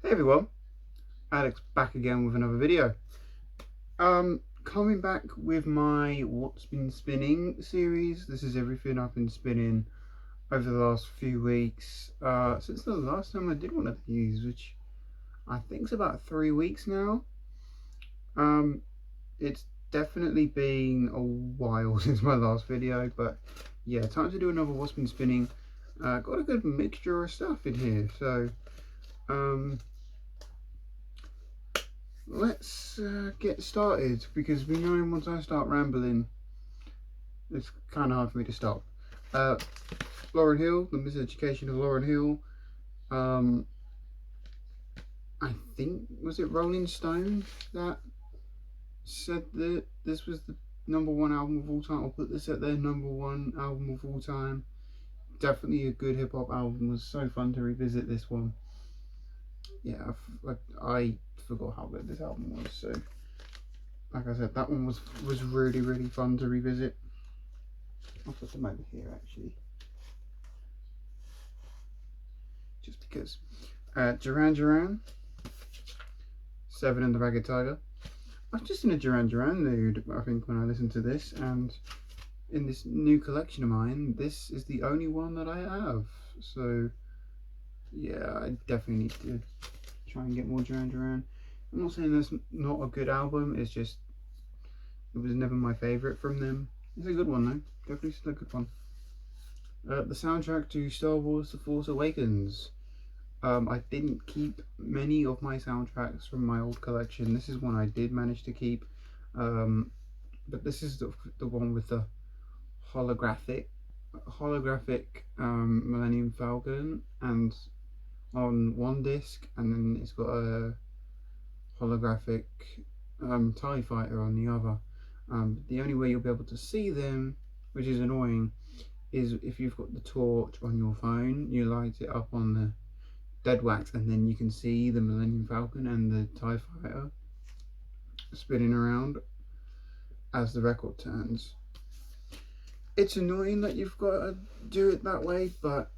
Hey everyone, Alex back again with another video. Coming back with my What's Been Spinning series. This is everything I've been spinning over the last few weeks, since the last time I did one of these, which I think is about 3 weeks now. It's definitely been a while since my last video, but yeah, time to do another What's Been Spinning. Got a good mixture of stuff in here, so let's get started, because we know once I start rambling, it's kind of hard for me to stop. Lauryn Hill, The Miseducation of Lauryn Hill. I think, was it Rolling Stone that said that this was the #1 album of all time, or put this at their #1 album of all time? Definitely a good hip hop album. It was so fun to revisit this one. Yeah, I forgot how good this album was, so like I said, that one was really fun to revisit. I'll put them over here actually, just because. Duran Duran, Seven and the Ragged Tiger. I was just in a Duran Duran mood, I think, when I listened to this, and in this new collection of mine, this is the only one that I have. So yeah, I definitely need to try and get more Duran Duran. I'm not saying that's not a good album, it's just it was never my favourite from them. It's a good one though, definitely still a good one. The soundtrack to Star Wars The Force Awakens. I didn't keep many of my soundtracks from my old collection. This is one I did manage to keep, but this is the one with the holographic Millennium Falcon, and on one disc, and then it's got a holographic TIE Fighter on the other. The only way you'll be able to see them, which is annoying, is if you've got the torch on your phone, you light it up on the dead wax, and then you can see the Millennium Falcon and the TIE Fighter spinning around as the record turns. It's annoying that you've got to do it that way, but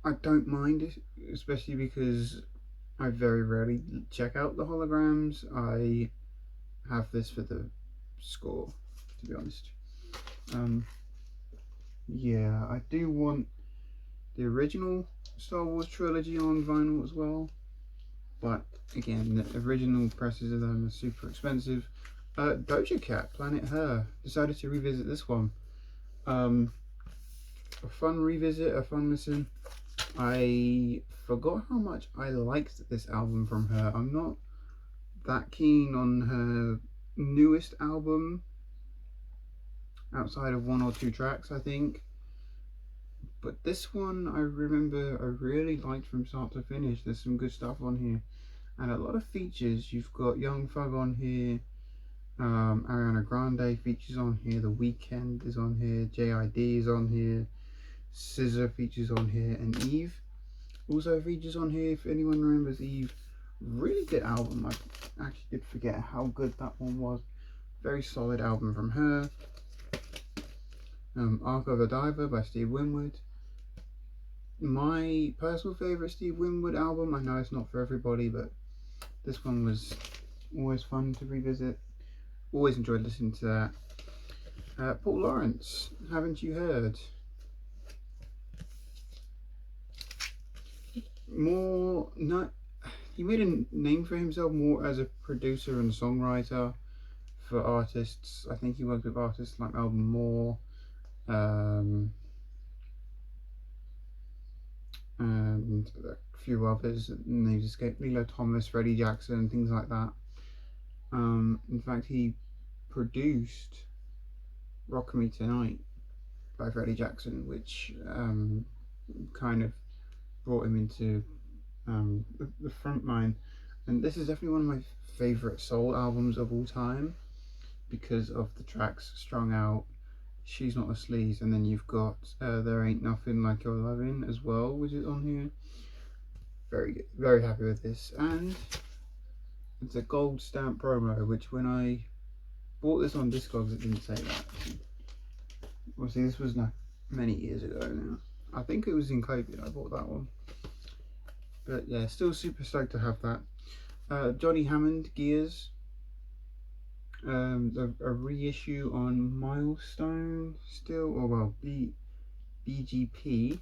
I don't mind it, especially because I very rarely check out the holograms. I have this for the score, to be honest. Yeah, I do want the original Star Wars trilogy on vinyl as well, but again, the original presses of them are super expensive. Doja Cat, Planet Her, decided to revisit this one. A fun revisit, a fun listen. I forgot how much I liked this album from her. I'm not that keen on her newest album, outside of 1 or 2 tracks, I think. But this one, I remember I really liked from start to finish. There's some good stuff on here, and a lot of features. You've got Young Thug on here, Ariana Grande features on here, The Weeknd is on here, JID is on here, SZA features on here, and Eve also features on here. If anyone remembers Eve, really good album. I actually did forget how good that one was. Very solid album from her. Arc of a Diver by Steve Winwood. My personal favourite Steve Winwood album. I know it's not for everybody, but this one was always fun to revisit. Always enjoyed listening to that. Paul Lawrence, Haven't You Heard? He made a name for himself more as a producer and songwriter for artists. I think he worked with artists like Alban Moore, and a few others. Names escape. Lilo Thomas, Freddie Jackson, things like that. In fact, he produced Rock Me Tonight by Freddie Jackson, which kind of brought him into the front line. And this is definitely one of my favourite soul albums of all time, because of the tracks Strung Out, She's Not a Sleaze, and then you've got There Ain't Nothing Like Your Lovin' as well, which is on here. Very good, very happy with this. And it's a gold stamp promo, which when I bought this on Discogs, it didn't say that. Obviously, this was many years ago now. I think it was in COVID I bought that one. But yeah, still super stoked to have that. Johnny Hammond Gears, a reissue on Milestone still, or well, BGP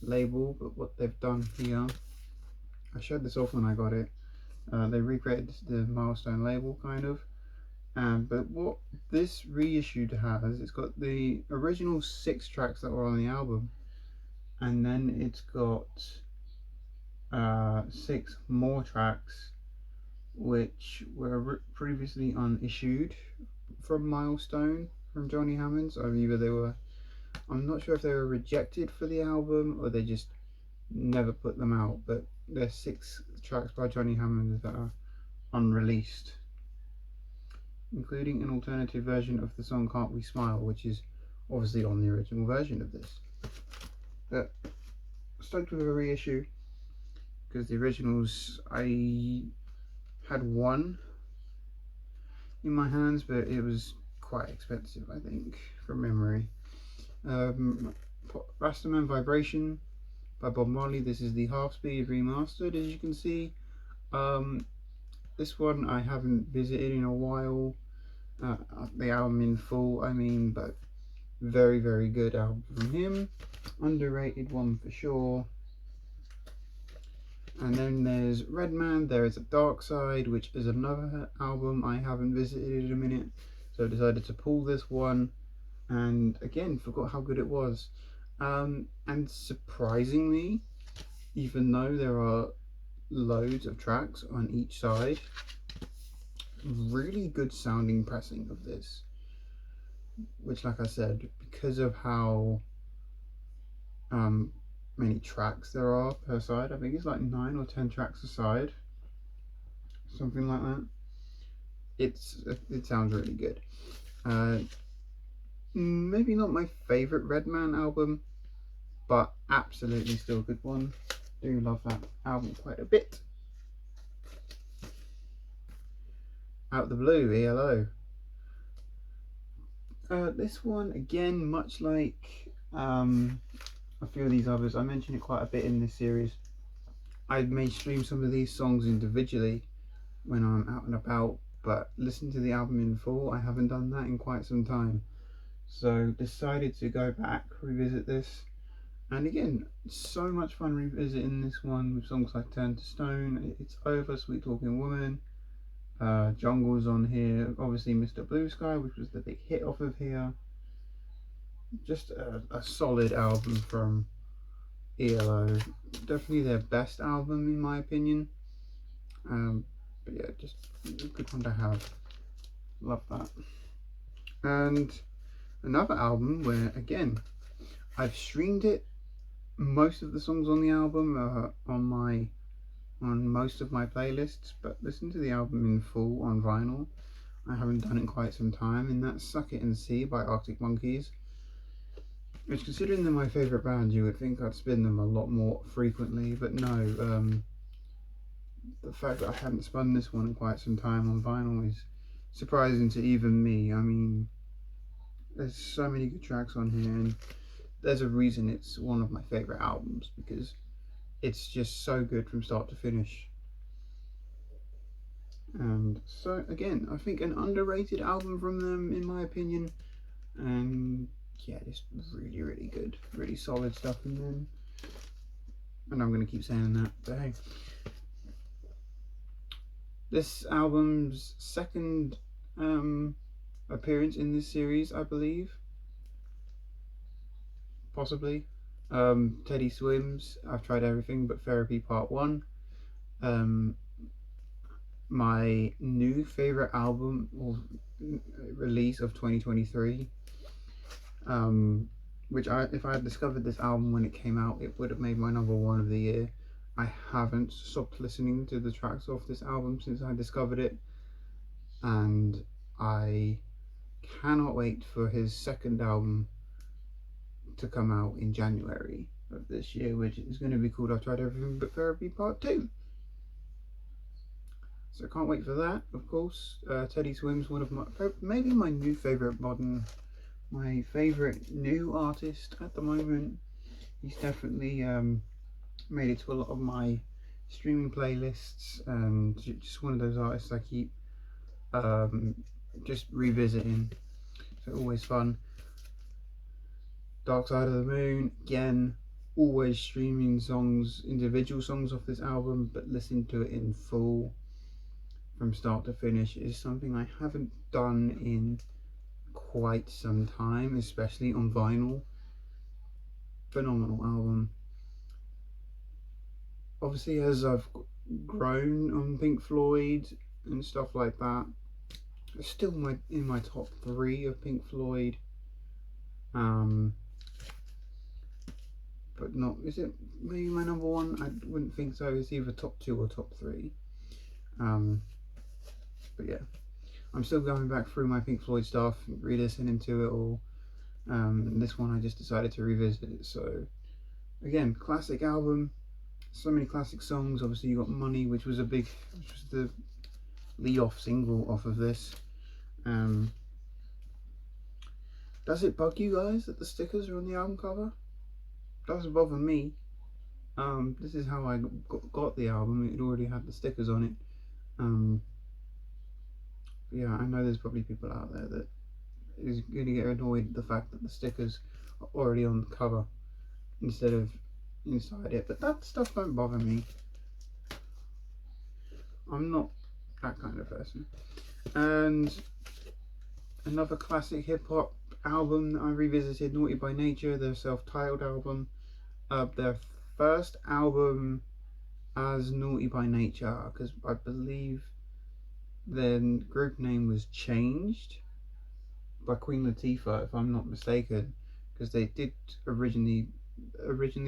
label, but what they've done here, I showed this off when I got it. They recreated the Milestone label kind of, but what this reissued has, it's got the original 6 tracks that were on the album, and then it's got 6 more tracks which were previously unissued from Milestone, from Johnny Hammond's, or either they were, I'm not sure if they were rejected for the album or they just never put them out, but there's 6 tracks by Johnny Hammond that are unreleased, including an alternative version of the song Can't We Smile, which is obviously on the original version of this. But stoked with a reissue, because the originals, I had one in my hands, but it was quite expensive, I think, from memory. Rastaman Vibration by Bob Marley. This is the half speed remastered, as you can see. This one I haven't visited in a while. The album in full, I mean, but very, very good album from him. Underrated one for sure. And then there's Redman, There Is a Dark Side, which is another album I haven't visited in a minute. So I decided to pull this one, and again, forgot how good it was. And surprisingly, even though there are loads of tracks on each side, really good sounding pressing of this. Which, like I said, because of how many tracks there are per side, I think it's like 9 or 10 tracks a side, something like that. It sounds really good. Maybe not my favorite Redman album, but absolutely still a good one. Do love that album quite a bit. Out the Blue, ELO. This one, again, much like a few of these others, I mentioned it quite a bit in this series. I may stream some of these songs individually when I'm out and about, but listen to the album in full, I haven't done that in quite some time. So decided to go back, revisit this, and again, so much fun revisiting this one with songs like Turn to Stone, It's Over, Sweet Talking Woman, Jungle's on here, obviously Mr. Blue Sky, which was the big hit off of here. Just a solid album from ELO, definitely their best album in my opinion. But yeah, just a good one to have. Love that. And another album where, again, I've streamed it, most of the songs on the album are on most of my playlists, but listen to the album in full on vinyl, I haven't done it in quite some time, and that's Suck It and See by Arctic Monkeys. Which, considering they're my favourite band, you would think I'd spin them a lot more frequently, but no. The fact that I hadn't spun this one in quite some time on vinyl is surprising to even me. I mean, there's so many good tracks on here, and there's a reason it's one of my favourite albums, because it's just so good from start to finish. And so, again, I think an underrated album from them, in my opinion, and yeah, just really, really good, really solid stuff in them. And I'm going to keep saying that, but hey. This album's second appearance in this series, I believe. Possibly. Teddy Swims, I've Tried Everything But Therapy Part 1. My new favourite album or release of 2023. Which if I had discovered this album when it came out, it would have made my #1 of the year. I haven't stopped listening to the tracks off this album since I discovered it, and I cannot wait for his second album to come out in January of this year, which is going to be called I've Tried Everything But Therapy Part 2. So I can't wait for that, of course. Teddy Swims, one of my, maybe my new favourite my favourite new artist at the moment. He's definitely made it to a lot of my streaming playlists, and just one of those artists I keep just revisiting. So always fun. Dark Side of the Moon, again, always streaming songs, individual songs off this album, but listening to it in full from start to finish is something I haven't done in quite some time, especially on vinyl. Phenomenal album. Obviously, as I've grown on Pink Floyd and stuff like that, it's still in my top 3 of Pink Floyd. But not, is it maybe my number 1? I wouldn't think so. It's either top 2 or top 3. But yeah, I'm still going back through my Pink Floyd stuff, re-listening to it all. This one I just decided to revisit it. So again, classic album, so many classic songs. Obviously you got Money, which was the lead-off single off of this. Does it bug you guys that the stickers are on the album cover? Doesn't bother me. This is how I got the album. It already had the stickers on it. Yeah, I know there's probably people out there that is going to get annoyed at the fact that the stickers are already on the cover instead of inside it, but that stuff don't bother me. I'm not that kind of person. And another classic hip-hop album that I revisited, Naughty by Nature, their self-titled album. Their first album as Naughty by Nature, because I believe their group name was changed by Queen Latifah, if I'm not mistaken, because they did originally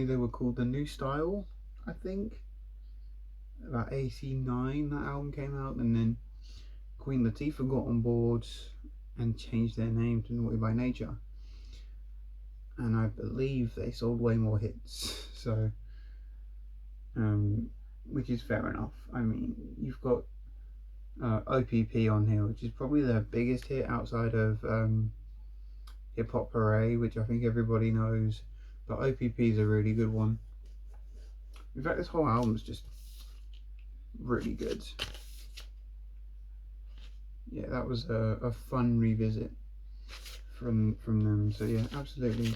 they were called The New Style, I think. About 89 that album came out, and then Queen Latifah got on board and changed their name to Naughty by Nature, and I believe they sold way more hits, so which is fair enough. I mean, you've got OPP on here, which is probably their biggest hit outside of Hip Hop Hooray, which I think everybody knows, but OPP is a really good one. In fact, this whole album is just really good. Yeah, that was a fun revisit from them. So yeah, absolutely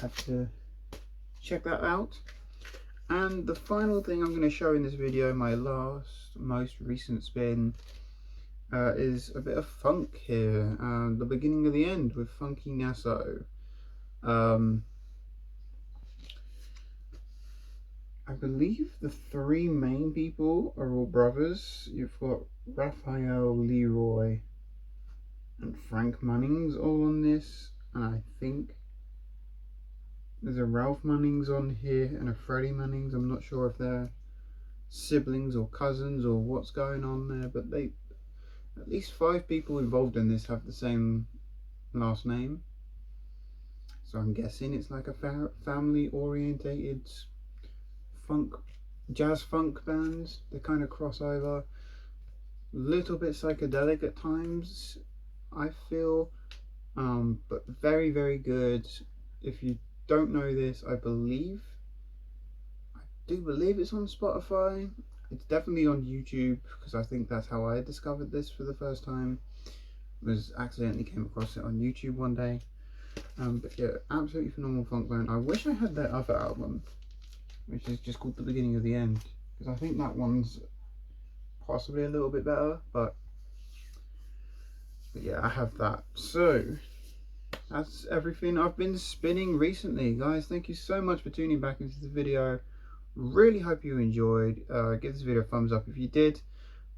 have to check that out. And the final thing I'm going to show in this video, my most recent spin, is a bit of funk here. The beginning of the end with Funky Nasso. I believe the 3 main people are all brothers. You've got Raphael Leroy and Frank Munnings all on this, and I think there's a Ralph Munnings on here and a Freddie Munnings. I'm not sure if they're siblings or cousins or what's going on there, but at least 5 people involved in this have the same last name, so I'm guessing it's like a family orientated jazz funk bands. They kind of cross over, a little bit psychedelic at times, I feel, but very, very good. If you don't know this, I do believe it's on Spotify. It's definitely on YouTube, because I think that's how I discovered this for the first time. Accidentally came across it on YouTube one day. But yeah, absolutely phenomenal funk band. I wish I had their other album, which is just called The Beginning of the End, because I think that one's possibly a little bit better, but yeah, I have that. So that's everything I've been spinning recently, guys. Thank you so much for tuning back into the video. Really hope you enjoyed. Give this video a thumbs up if you did.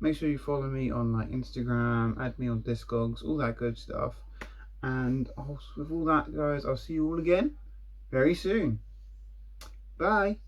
Make sure you follow me on like Instagram, add me on Discogs, all that good stuff. And with all that, guys, I'll see you all again very soon. Bye.